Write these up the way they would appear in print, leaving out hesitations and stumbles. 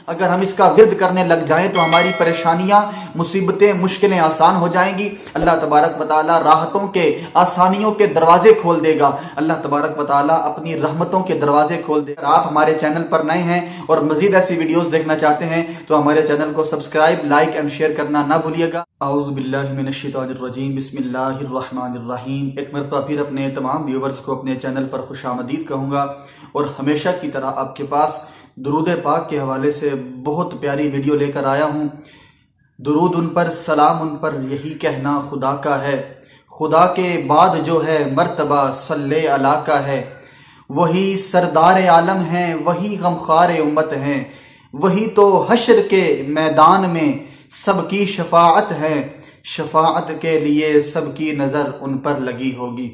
اگر ہم اس کا ورد کرنے لگ جائیں تو ہماری پریشانیاں، مصیبتیں، مشکلیں آسان ہو جائیں گی۔ اللہ تبارک و تعالی راحتوں کے، آسانیوں کے دروازے کھول دے گا۔ اللہ تبارک و تعالی اپنی رحمتوں کے دروازے کھول دے گا۔ اگر آپ ہمارے چینل پر نئے ہیں اور مزید ایسی ویڈیوز دیکھنا چاہتے ہیں تو ہمارے چینل کو سبسکرائب، لائک اینڈ شیئر کرنا نہ بھولیے گا۔ اعوذ باللہ من الشیطان الرجیم، بسم اللہ الرحمن الرحیم۔ ایک مرتبہ پھر اپنے تمام ویورز کو اپنے چینل پر خوش آمدید کہوں گا، اور ہمیشہ کی طرح آپ کے پاس درود پاک کے حوالے سے بہت پیاری ویڈیو لے کر آیا ہوں۔ درود ان پر، سلام ان پر، یہی کہنا خدا کا ہے۔ خدا کے بعد جو ہے مرتبہ صلی علی کا ہے۔ وہی سردار عالم ہیں، وہی غمخوار امت ہیں، وہی تو حشر کے میدان میں سب کی شفاعت ہے۔ شفاعت کے لیے سب کی نظر ان پر لگی ہوگی۔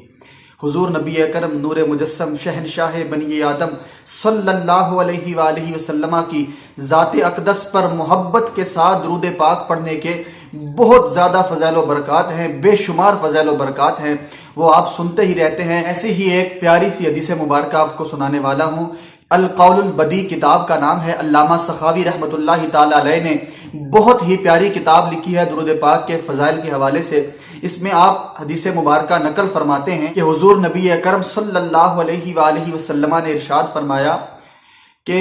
حضور نبی اکرم نور مجسم شہنشاہ بنی آدم صلی اللہ علیہ وآلہ وسلم کی ذات اقدس پر محبت کے ساتھ درود پاک پڑھنے کے بہت زیادہ فضائل و برکات ہیں، بے شمار فضائل و برکات ہیں، وہ آپ سنتے ہی رہتے ہیں۔ ایسی ہی ایک پیاری سی حدیث مبارکہ آپ کو سنانے والا ہوں۔ القول البدی کتاب کا نام ہے۔ علامہ سخاوی رحمۃ اللہ تعالی علیہ نے بہت ہی پیاری کتاب لکھی ہے درود پاک کے فضائل کے حوالے سے۔ اس میں آپ حدیث مبارکہ نقل فرماتے ہیں کہ حضور نبی اکرم صلی اللہ علیہ وآلہ وسلم نے ارشاد فرمایا کہ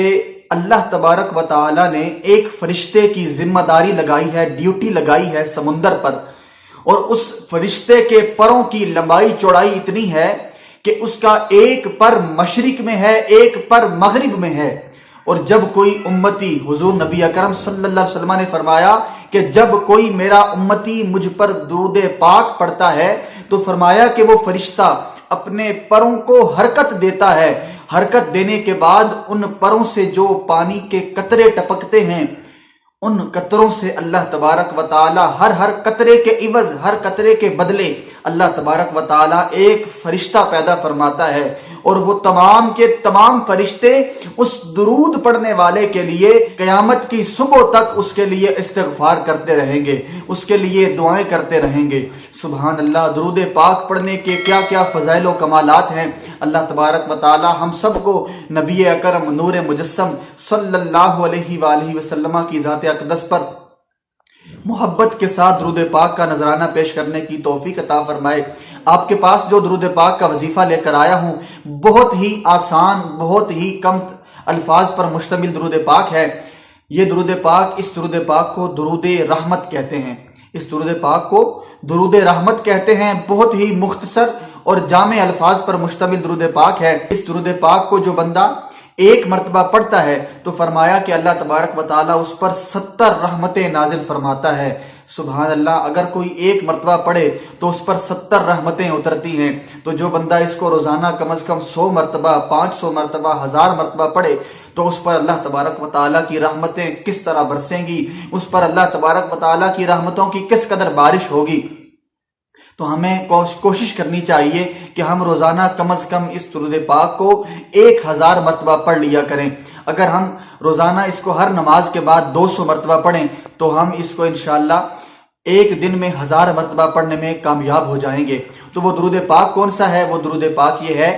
اللہ تبارک و تعالی نے ایک فرشتے کی ذمہ داری لگائی ہے، ڈیوٹی لگائی ہے سمندر پر، اور اس فرشتے کے پروں کی لمبائی چوڑائی اتنی ہے کہ اس کا ایک پر مشرق میں ہے، ایک پر مغرب میں ہے۔ اور جب کوئی امتی، حضور نبی اکرم صلی اللہ علیہ وسلم نے فرمایا کہ جب کوئی میرا امتی مجھ پر درود پاک پڑھتا ہے تو فرمایا کہ وہ فرشتہ اپنے پروں کو حرکت دیتا ہے، حرکت دینے کے بعد ان پروں سے جو پانی کے قطرے ٹپکتے ہیں، ان قطروں سے اللہ تبارک و تعالی ہر قطرے کے عوض، ہر قطرے کے بدلے اللہ تبارک و تعالی ایک فرشتہ پیدا فرماتا ہے، اور وہ تمام کے تمام فرشتے اس درود پڑھنے والے کے لیے قیامت کی صبح تک اس کے لیے استغفار کرتے رہیں گے، اس کے لیے دعائیں کرتے رہیں گے۔ سبحان اللہ، درود پاک پڑھنے کے کیا کیا فضائل و کمالات ہیں۔ اللہ تبارک و تعالی ہم سب کو نبی اکرم نور مجسم صلی اللہ علیہ وآلہ وسلم کی ذات اقدس پر محبت کے ساتھ درود پاک کا نذرانہ پیش کرنے کی توفیق عطا فرمائے۔ آپ کے پاس جو درود پاک کا وظیفہ لے کر آیا ہوں بہت ہی آسان، بہت ہی کم الفاظ پر مشتمل درود پاک ہے۔ یہ درود پاک، اس درود پاک کو درود رحمت کہتے ہیں۔ اس درود پاک کو درود رحمت کہتے ہیں۔ بہت ہی مختصر اور جامع الفاظ پر مشتمل درود پاک ہے۔ اس درود پاک کو جو بندہ ایک مرتبہ پڑھتا ہے تو فرمایا کہ اللہ تبارک و تعالی اس پر 70 رحمتیں نازل فرماتا ہے۔ سبحان اللہ، اگر کوئی ایک مرتبہ پڑھے تو اس پر 70 رحمتیں اترتی ہیں۔ تو جو بندہ اس کو روزانہ کم از کم 100 مرتبہ، 500 مرتبہ، 1000 مرتبہ پڑھے تو اس پر اللہ تبارک و تعالیٰ کی رحمتیں کس طرح برسیں گی، اس پر اللہ تبارک و تعالیٰ کی رحمتوں کی کس قدر بارش ہوگی۔ تو ہمیں کوشش کرنی چاہیے کہ ہم روزانہ کم از کم اس درود پاک کو 1000 مرتبہ پڑھ لیا کریں۔ اگر ہم روزانہ اس کو ہر نماز کے بعد 200 مرتبہ پڑھیں تو ہم اس کو انشاءاللہ ایک دن میں 1000 مرتبہ پڑھنے میں کامیاب ہو جائیں گے۔ تو وہ درود پاک کون سا ہے؟ وہ درود پاک یہ ہے،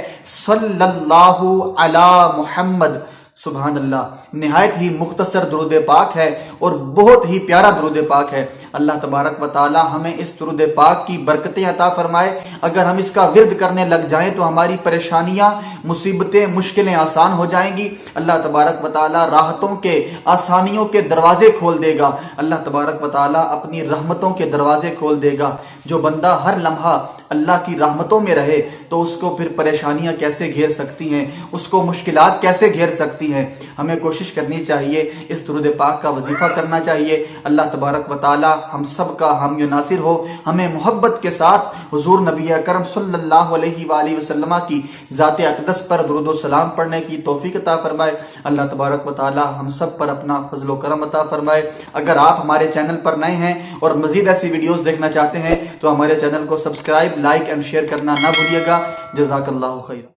صلی اللہ علی محمد۔ سبحان اللہ، نہایت ہی مختصر درود پاک ہے اور بہت ہی پیارا درود پاک ہے۔ اللہ تبارک و تعالی ہمیں اس درود پاک کی برکتیں عطا فرمائے۔ اگر ہم اس کا ورد کرنے لگ جائیں تو ہماری پریشانیاں، مصیبتیں، مشکلیں آسان ہو جائیں گی۔ اللہ تبارک و تعالی راحتوں کے، آسانیوں کے دروازے کھول دے گا۔ اللہ تبارک و تعالی اپنی رحمتوں کے دروازے کھول دے گا۔ جو بندہ ہر لمحہ اللہ کی رحمتوں میں رہے تو اس کو پھر پریشانیاں کیسے گھیر سکتی ہیں، اس کو مشکلات کیسے گھیر سکتی ہیں۔ ہمیں کوشش کرنی چاہیے، اس درود پاک کا وظیفہ کرنا چاہیے۔ اللہ تبارک و تعالی ہم سب کا حامی و ناصر ہو، ہمیں محبت کے ساتھ حضور نبی اکرم صلی اللہ علیہ وآلہ وسلم کی ذات اقدس پر درود و سلام پڑھنے کی توفیق عطا فرمائے۔ اللہ تبارک و تعالی ہم سب پر اپنا فضل و کرم عطا فرمائے۔ اگر آپ ہمارے چینل پر نئے ہیں اور مزید ایسی ویڈیوز دیکھنا چاہتے ہیں تو ہمارے چینل کو سبسکرائب، لائک اینڈ شیئر کرنا نہ بھولیے گا۔ جزاک اللہ خیر۔